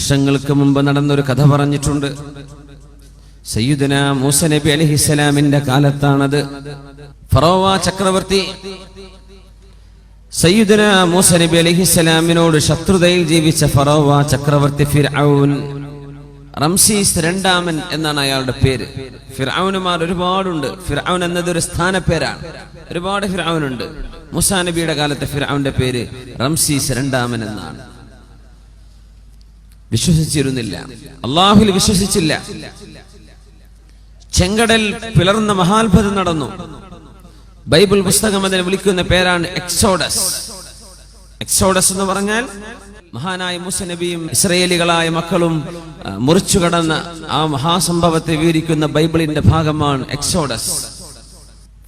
വർഷങ്ങൾക്ക് മുമ്പ് നടന്നൊരു കഥ പറഞ്ഞിട്ടുണ്ട്. സയ്യിദുനാ മൂസ നബി അലൈഹിസ്സലാമിന്റെ കാലത്താണത്. ഫറോവ ചക്രവർത്തി സയ്യിദുനാ മൂസ നബി അലൈഹിസ്സലാമിനോട് ശത്രുതയിൽ ജീവിച്ച ഫറോവ ചക്രവർത്തി ഫിർഔൻ, റംസീസ് രണ്ടാമൻ എന്നാണ് അയാളുടെ പേര്. ഫിർഔനുമാർ ഒരുപാടുണ്ട്. ഫിർഔൻ എന്നതൊരു സ്ഥാനപ്പേരാണ്. ഒരുപാട് ഫിർഔനുണ്ട്. മൂസാ നബിയുടെ കാലത്തെ ഫിർഔന്റെ പേര് റംസീസ് രണ്ടാമൻ എന്നാണ്. വിശ്വസിച്ചിരുന്നില്ല, അള്ളാഹുവിൽ വിശ്വസിച്ചില്ല. ചെങ്കടൽ പിളർന്ന മഹാത്ഭുതം നടന്നു. ബൈബിൾ പുസ്തകം അതിനെ വിളിക്കുന്ന പേരാണ് എക്സോഡസ്. എക്സോഡസ് എന്ന് പറഞ്ഞാൽ മഹാനായ മൂസ നബിയും ഇസ്രായേലികളായ മക്കളും മുറിച്ചു കടന്ന ആ മഹാസംഭവത്തെ വിവരിക്കുന്ന ബൈബിളിന്റെ ഭാഗമാണ് എക്സോഡസ്.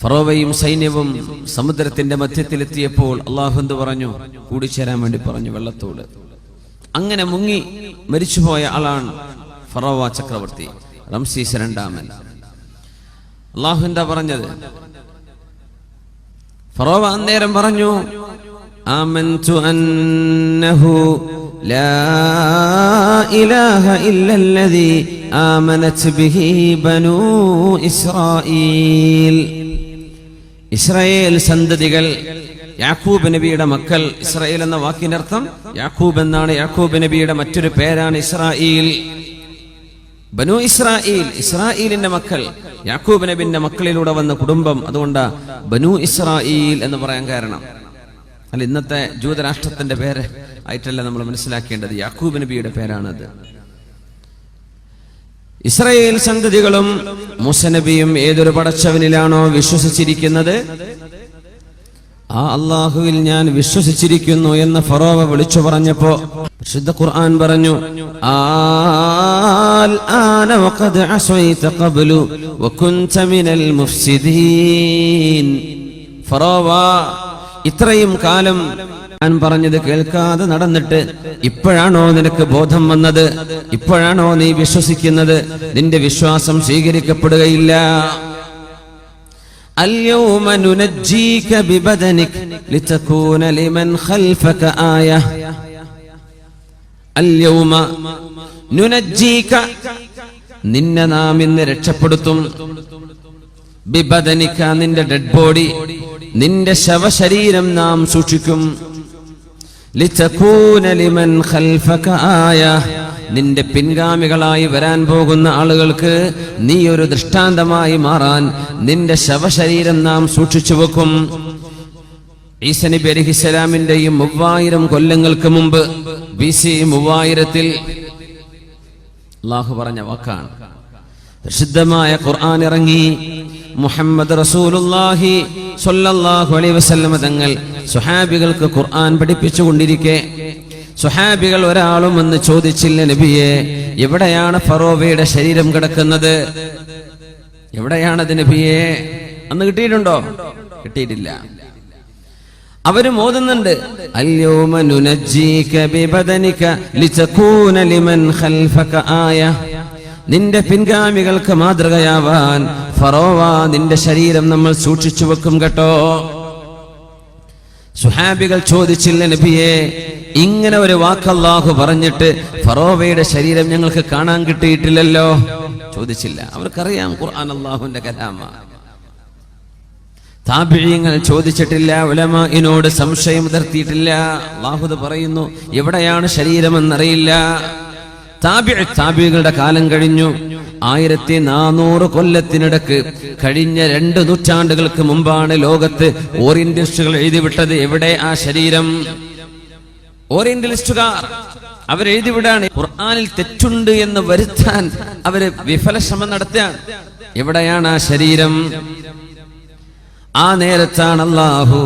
ഫറോവയും സൈന്യവും സമുദ്രത്തിന്റെ മധ്യത്തിലെത്തിയപ്പോൾ അള്ളാഹു എന്ത് പറഞ്ഞു? കൂടിച്ചേരാൻ വേണ്ടി പറഞ്ഞു വെള്ളത്തോട്. അങ്ങനെ മുങ്ങി മരിച്ചുപോയ ആളാണ് ഫറോവ ചക്രവർത്തി റംസീസ് രണ്ടാമൻ. അള്ളാഹു എന്താ പറഞ്ഞത്? ഫറോവ അന്നേരം പറഞ്ഞു, ആമൻതു അന്നഹു ലാ ഇലാഹ ഇല്ലല്ലദീ ആമനത് ബിഹി ബനൂ ഇസ്രായീൽ. ഇസ്രായേൽ സന്തതികൾ, യാക്കൂബ് നബിയുടെ മക്കൾ. ഇസ്രായേൽ എന്ന വാക്കിനർത്ഥം യാക്കൂബ് എന്നാണ്. യാക്കൂബ് നബിയുടെ മറ്റൊരു പേരാണ് ഇസ്രായേൽ. ബനു ഇസ്രായേൽ, ഇസ്രായേലിന്റെ മക്കൾ, യാക്കൂബ് നബിന്റെ മക്കളിലൂടെ വന്ന കുടുംബം. അതുകൊണ്ടാ ബനു ഇസ്രായേൽ എന്ന് പറയാൻ കാരണം. അല്ല, ഇന്നത്തെ ജൂതരാഷ്ട്രത്തിന്റെ പേര് ആയിട്ടല്ല നമ്മൾ മനസ്സിലാക്കേണ്ടത്. യാക്കൂബ് നബിയുടെ പേരാണത്. ഇസ്രായേൽ സന്തതികളും മൂസ നബിയും ഏതൊരു പടച്ചവനിലാണോ വിശ്വസിച്ചിരിക്കുന്നത്, ആ അല്ലാഹുവിൽ ഞാൻ വിശ്വസിച്ചിരിക്കുന്നു എന്ന് ഫറോവ വിളിച്ചു പറഞ്ഞപ്പോ വിശുദ്ധ ഖുർആൻ പറഞ്ഞു, ആന വഖദ് അസൈത ഖബ്ലു വകുൻത മിനൽ മുഫ്സിദീൻ. ഫറോവ, ഇത്രയും കാലം ഞാൻ പറഞ്ഞത് കേൾക്കാതെ നടന്നിട്ട് ഇപ്പോഴാണോ നിനക്ക് ബോധം വന്നത്? ഇപ്പോഴാണോ നീ വിശ്വസിക്കുന്നത്? നിന്റെ വിശ്വാസം സ്വീകരിക്കപ്പെടുകയില്ല. اليوم ننجيك ببدنك لتكون لمن خلفك آية. اليوم ننجيك, നിന്നെ നാം ഇന്ന് രക്ഷപ്പെടുത്തും. ബിബദനിക, നിന്റെ ഡെഡ് ബോഡി, നിന്റെ ശവശരീരം നാം സൂക്ഷിക്കും. ലിതകൂന ലിമൻ ഖൽഫക ആയ, നിന്റെ പിൻഗാമികളായി വരാൻ പോകുന്ന ആളുകൾക്ക് നീ ഒരു ദൃഷ്ടാന്തമായി മാറാൻ നിന്റെ ശവശരീരം നാം സൂക്ഷിച്ചു വെക്കും. ഈസ നബി അലൈഹിസ്സലാമിന്റെയും 3000 കൊല്ലങ്ങൾക്ക് മുമ്പ് BC 3000 അല്ലാഹു പറഞ്ഞ വാക്കാണ്. പ്രസിദ്ധമായ ഖുർആൻ ഇറങ്ങി. മുഹമ്മദ് റസൂലുള്ളാഹി സ്വല്ലല്ലാഹു അലൈഹി വസല്ലം തങ്ങൾ സ്വഹാബികൾക്ക് ഖുർആൻ പഠിപ്പിച്ചുകൊണ്ടിരിക്കെ സ്വഹാബികൾ ഒരാളും വന്ന് ചോദിച്ചില്ല, നബിയെ, എവിടെയാണ് ഫറോവയുടെ ശരീരം കിടക്കുന്നത്? എവിടെയാണത് നബിയെ? അന്ന് കിട്ടിയിട്ടുണ്ടോ? കിട്ടിയിട്ടില്ല. അവരും ഓതുന്നുണ്ട്, അൽയൗമ നുനജ്ജീക ബിബദനിക ലിതകൂന ലിമൻ ഖൽഫക ആയ. നിന്റെ പിൻഗാമികൾക്ക് മാതൃകയാവാൻ ഫറോവ നിന്റെ ശരീരം നമ്മൾ സൂക്ഷിച്ചു വെക്കും കേട്ടോ. സുഹാബികൾ ചോദിച്ചില്ല, നബിയെ, ഇങ്ങനെ ഒരു വാക്ക് അല്ലാഹു പറഞ്ഞിട്ട് ഫറോവയുടെ ശരീരം ഞങ്ങൾക്ക് കാണാൻ കിട്ടിയിട്ടില്ലല്ലോ. ചോദിച്ചില്ല. അവർക്കറിയാം ഖുർആൻ അല്ലാഹുവിന്റെ കലാമാണ്. താബിഈങ്ങൾ ചോദിച്ചിട്ടില്ല, ഉലമാഇനോട് സംശയം ഉയർത്തിയിട്ടില്ല. അല്ലാഹു പറയുന്നു, എവിടെയാണ് ശരീരമെന്നറിയില്ല. താബിഈകളുടെ കാലം കഴിഞ്ഞു. 1400 കൊല്ലത്തിനിടക്ക് കഴിഞ്ഞ 2 നൂറ്റാണ്ടുകൾക്ക് മുമ്പാണ് ലോകത്ത് ഓറിയന്റലിസ്റ്റുകൾ എഴുതിവിട്ടത് എവിടെ ആ ശരീരം. ഓറിയന്റലിസ്റ്റുകാർ അവരെഴുതിവിടാണ്. ഖുർആനിൽ തെറ്റുണ്ട് എന്ന് വരുത്താൻ അവര് വിഫല ശ്രമം നടത്തുകയാണ്. എവിടെയാണ് ആ ശരീരം? ആ നേരത്താണ് അല്ലാഹു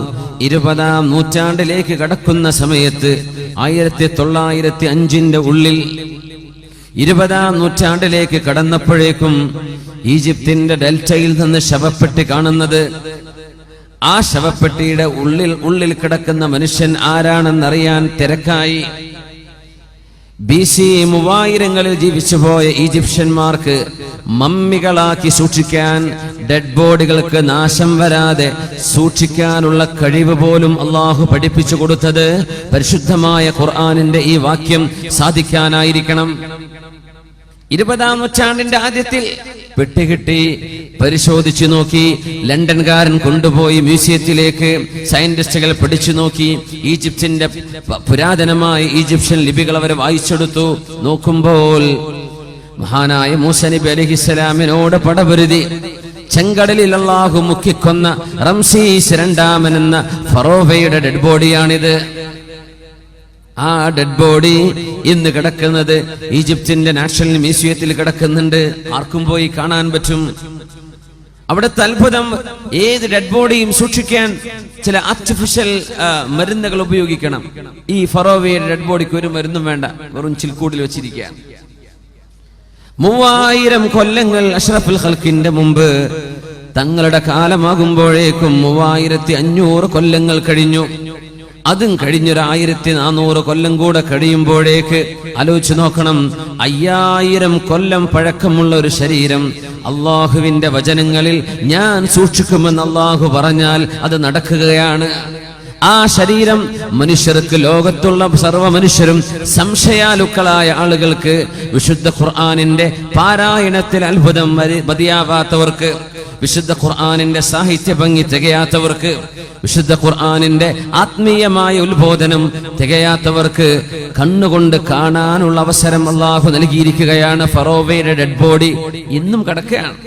20-ാം നൂറ്റാണ്ടിലേക്ക് കടക്കുന്ന സമയത്ത് 1905 ഉള്ളിൽ 20-ാം നൂറ്റാണ്ടിലേക്ക് കടന്നപ്പോഴേക്കും ഈജിപ്തിന്റെ ഡെൽറ്റയിൽ നിന്ന് ശവപ്പെട്ടി കാണുന്നത്. ആ ശവപ്പെട്ടിയുടെ ഉള്ളിൽ കിടക്കുന്ന മനുഷ്യൻ ആരാണെന്നറിയാൻ തിരക്കായി. BC 3000-ങ്ങളിൽ ജീവിച്ചുപോയ ഈജിപ്ഷ്യന്മാർക്ക് മമ്മികളാക്കി സൂക്ഷിക്കാൻ, ഡെഡ് ബോഡികൾക്ക് നാശം വരാതെ സൂക്ഷിക്കാനുള്ള കഴിവ് പോലും അള്ളാഹു പഠിപ്പിച്ചു കൊടുത്തത് പരിശുദ്ധമായ ഖുർആനിന്റെ ഈ വാക്യം സാധിക്കാനായിരിക്കണം. 20-ാം നൂറ്റാണ്ടിന്റെ ആദ്യത്തിൽ പെട്ടുകിട്ടി പരിശോധിച്ചു നോക്കി. ലണ്ടൻകാരൻ കൊണ്ടുപോയി മ്യൂസിയത്തിലേക്ക് സയന്റിസ്റ്റുകൾ പഠിച്ചു നോക്കി. ഈജിപ്തിന്റെ പുരാതനമായ ഈജിപ്ഷ്യൻ ലിപികൾ അവർ വായിച്ചെടുത്തു. നോക്കുമ്പോൾ മഹാനായ മൂസ നബി അലൈഹിസ്സലാമിനോട് പടപൊരുതി ചെങ്കടലിൽ അല്ലാഹു മുക്കിക്കൊന്ന റംസീസ് രണ്ടാമൻ എന്ന ഫറോവയുടെ ഡെഡ് ബോഡിയാണിത്. ആ ഡെഡ് ബോഡി ഇന്ന് കിടക്കുന്നത് ഈജിപ്തിന്റെ നാഷണൽ മ്യൂസിയത്തിൽ കിടക്കുന്നുണ്ട്. ആർക്കും പോയി കാണാൻ പറ്റും. അവിടുത്തെ അത്ഭുതം, ഏത് ഡെഡ് ബോഡിയും സൂക്ഷിക്കാൻ ചില ആർട്ടിഫിഷ്യൽ മരുന്നുകൾ ഉപയോഗിക്കണം. ഈ ഫറോവയുടെ ഡെഡ് ബോഡിക്ക് ഒരു മരുന്നും വേണ്ട, വെറും ചിൽക്കൂടിൽ വെച്ചിരിക്കുകയാണ്. 3000 കൊല്ലങ്ങൾ അഷ്റഫുൽ ഖൽഖിന്റെ മുമ്പ് തങ്ങളുടെ കാലമാകുമ്പോഴേക്കും 3500 കൊല്ലങ്ങൾ കഴിഞ്ഞു. അതും കഴിഞ്ഞൊരു 1400 കൊല്ലം കൂടെ കഴിയുമ്പോഴേക്ക് ആലോചിച്ചു നോക്കണം, 5000 കൊല്ലം പഴക്കമുള്ള ഒരു ശരീരം അള്ളാഹുവിന്റെ വചനങ്ങളിൽ ഞാൻ സൂക്ഷിക്കുമെന്ന് അള്ളാഹു പറഞ്ഞാൽ അത് നടക്കുകയാണ്. ആ ശരീരം മനുഷ്യർക്ക്, ലോകത്തുള്ള സർവ്വ മനുഷ്യരും സംശയാലുക്കളായ ആളുകൾക്ക്, വിശുദ്ധ ഖുർആനിന്റെ പാരായണത്തിൽ അത്ഭുതം മതിയാവാത്തവർക്ക്, വിശുദ്ധ ഖുർആനിന്റെ സാഹിത്യ ഭംഗി തികയാത്തവർക്ക്, വിശുദ്ധ ഖുർആനിന്റെ ആത്മീയമായ ഉത്ബോധനം തികയാത്തവർക്ക് കണ്ണുകൊണ്ട് കാണാനുള്ള അവസരം അള്ളാഹു നൽകിയിരിക്കുകയാണ്. ഫറോവയുടെ ഡെഡ് ബോഡി ഇന്നും കിടക്കുകയാണ്.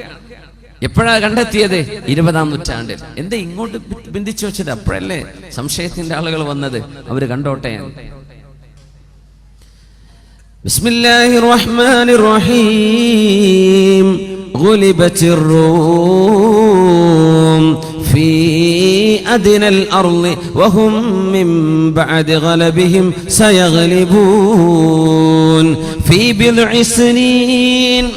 എപ്പോഴാ കണ്ടെത്തിയത്? 20-ാം നൂറ്റാണ്ടിൽ. എന്താ ഇങ്ങോട്ട് ബന്ധിച്ചു വെച്ചത്? അപ്പോഴല്ലേ സംശയത്തിന്റെ ആളുകൾ വന്നത്. അവര് കണ്ടോട്ടെ. ബിസ്മില്ലാഹിർ റഹ്മാനിർ റഹീം. ഗുലിബത്തിർ റൂം ഫീ അദ്നൽ അർളി വഹും മിൻ ബഅദി ഗലബിഹിം സയഗ്ലിബൂൻ ഫീ ബിദ്ഇ സിനീൻ.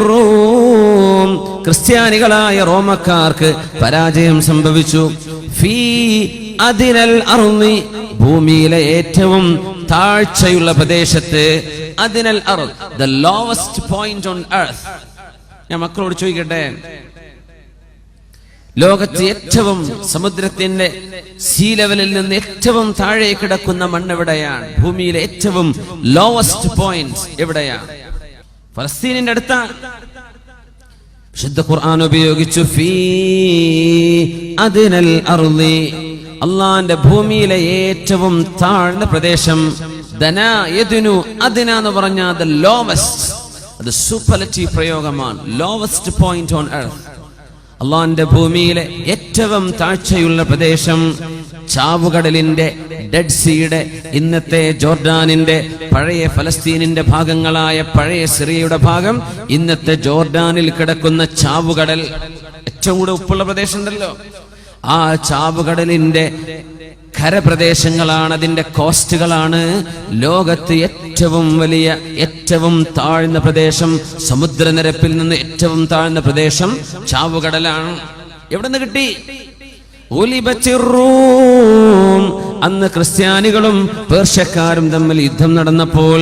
റൂം, ക്രിസ്ത്യാനികളായ റോമക്കാർക്ക് പരാജയം സംഭവിച്ചു. ഫീ അദ്നൽ അർളി, ഭൂമിയിലെ ഏറ്റവും താഴ്ചയുള്ള പ്രദേശത്ത്. അദ്നൽ അർള്, the lowest point on earth. ഞാൻ മക്കളോട് ചോദിക്കട്ടെ, ലോകത്ത് ഏറ്റവും സമുദ്രത്തിന്റെ സീ ലെവലിൽ നിന്ന് ഏറ്റവും താഴെ കിടക്കുന്ന മണ്ണ് എവിടെയാണ്? ഭൂമിയിലെ ഏറ്റവും ലോവസ്റ്റ് പോയിന്റ് എവിടെയാണ്? ഫലസ്തീനിന്റെ അടുത്താണ്. വിശുദ്ധ ഖുർആൻ ഉപയോഗിച്ചു ഫീ അദ്നൽ അർളി, അള്ളാന്റെ ഭൂമിയിലെ ഏറ്റവും താഴ്ന്ന പ്രദേശം. ദനാ യദ്നു, അദ്ന എന്ന് പറഞ്ഞാൽ the lowest, അത് സൂപ്പർലേറ്റീവ് പ്രയോഗമാണ്. Lowest point on earth. അള്ളാന്റെ ഭൂമിയിലെ ഏറ്റവും താഴ്ചയുള്ള പ്രദേശം ചാവുകടലിന്റെ, ഡെഡ് സീയുടെ, ഇന്നത്തെ ജോർഡാനിന്റെ, പഴയ ഫലസ്തീനിന്റെ ഭാഗങ്ങളായ പഴയ സിറിയയുടെ ഭാഗം, ഇന്നത്തെ ജോർഡാനിൽ കിടക്കുന്ന ചാവുകടൽ, ഏറ്റവും കൂടെ ഉപ്പുള്ള പ്രദേശം ഉണ്ടല്ലോ, ആ ചാവുകടലിന്റെ കരപ്രദേശങ്ങളാണ്, അതിന്റെ കോസ്റ്റുകളാണ് ലോകത്ത് ഏറ്റവും വലിയ, ഏറ്റവും താഴ്ന്ന പ്രദേശം. സമുദ്രനിരപ്പിൽ നിന്ന് ഏറ്റവും താഴ്ന്ന പ്രദേശം ചാവുകടലാണ്. എവിടെ നിന്ന് കിട്ടി? അന്ന് ക്രിസ്ത്യാനികളും പേർഷ്യക്കാരും തമ്മിൽ യുദ്ധം നടന്നപ്പോൾ,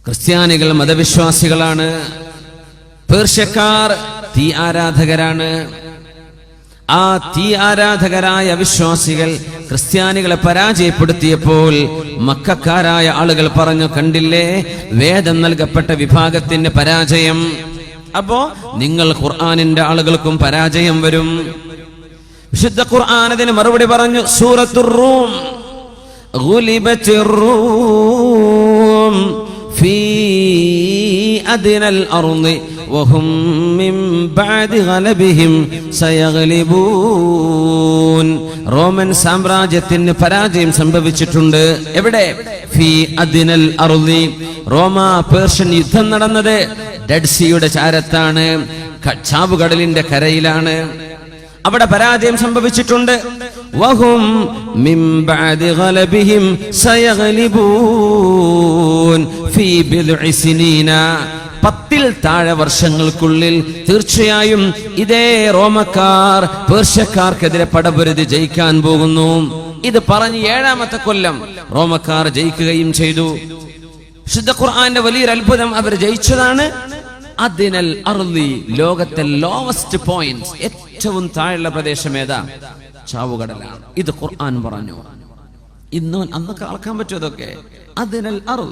ക്രിസ്ത്യാനികൾ മതവിശ്വാസികളാണ്, പേർഷ്യക്കാർ തീ ആരാധകരാണ്. ആ തീ ആരാധകരായ വിശ്വാസികൾ ക്രിസ്ത്യാനികളെ പരാജയപ്പെടുത്തിയപ്പോൾ മക്കക്കാരായ ആളുകൾ പറഞ്ഞു, കണ്ടില്ലേ വേദം നൽകപ്പെട്ട വിഭാഗത്തിന്റെ പരാജയം. അപ്പോ നിങ്ങൾ ഖുർആനിന്റെ ആളുകൾക്കും പരാജയം വരും. വിശുദ്ധ ഖുർആൻ അതിന് മറുപടി പറഞ്ഞു. സൂറത്തുർ റൂം, ഗുലിബത്തിർ റൂം ഫീ അദ്നൽ അർളി വഹും മിൻ ബഅദി ഗലബിഹിം സയഗ്ലിബൂൻ. റോമൻ സാമ്രാജ്യത്തിന് പരാജയം സംഭവിച്ചിട്ടുണ്ട്. എവിടെ? ഫീ അദ്നൽ അർളി. റോമ പേർഷ്യൻ യുദ്ധം നടന്നത് ഡെഡ് സീയുടെ ചാരത്താണ്, ചാവുകടലിന്റെ കരയിലാണ്. അവിടെ പരാജയം സംഭവിച്ചിട്ടുണ്ട്. വഹും മിൻ ബഅദി ഗലബിഹിം സയഗ്ലിബൂൻ ഫീ ബിദ്ഇ സിനീന. 10-ൽ താഴെ വർഷങ്ങൾക്കുള്ളിൽ തീർച്ചയായും ഇതേ റോമക്കാർ പേർഷ്യക്കാർക്കെതിരെ പടപൊരുതി ജയിക്കാൻ പോകുന്നു. ഇത് പറഞ്ഞ് 7ാമത്തെ കൊല്ലം റോമക്കാർ ജയിക്കുകയും ചെയ്തു. ശുദ്ധ ഖുർആന്റെ വലിയൊരു അത്ഭുതം, അവർ ജയിച്ചതാണ്. അദ്നൽ അർളി, ലോകത്തെ ലോവസ്റ്റ് പോയിന്റ്, ഏറ്റവും താഴെയുള്ള പ്രദേശം ഏതാ? ചാവുകടലാണ്. ഇത് ഖുർആൻ പറഞ്ഞു. ഇന്ന് അന്നൊക്കെ അളക്കാൻ പറ്റും അതൊക്കെ. അദ്നൽ അർൾ,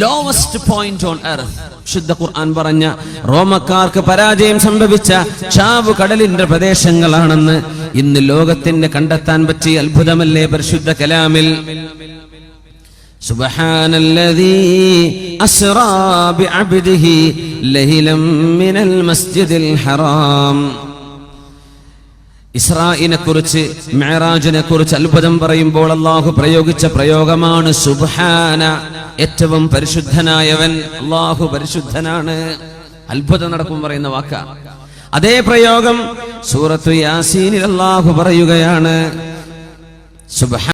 ലോവസ്റ്റ് പോയിന്റ് ഓൺ എർത്ത്. ശുദ്ധ ഖുർആൻ പറഞ്ഞ റോമക്കാർക്ക് പരാജയം സംഭവിച്ച ചാവുകടലിന്റെ പ്രദേശങ്ങളാണെന്ന് ഇന്ന് ലോകത്തിന് കണ്ടെത്താൻ പറ്റിയ അത്ഭുതമല്ലേ പരിശുദ്ധ കലാമിൽ. സുബ്ഹാനല്ലദീ അസ്റാ ബിഅബ്ദിഹി ലൈലൻ മിനൽ മസ്ജിദിൽ ഹറാം. ഇസ്രായിനെ കുറിച്ച്, മിഅ്റാജിനെ കുറിച്ച് അത്ഭുതം പറയുമ്പോൾ അല്ലാഹു പ്രയോഗിച്ച പ്രയോഗമാണ് സുബ്ഹാന. ഏറ്റവും പരിശുദ്ധനായവൻ അല്ലാഹു പരിശുദ്ധനാണ്. അത്ഭുതം നടക്കും പറയുന്ന വാക്ക. അതേ പ്രയോഗം സൂറത്തു യാസീനിൽ അല്ലാഹു പറയുകയാണ്.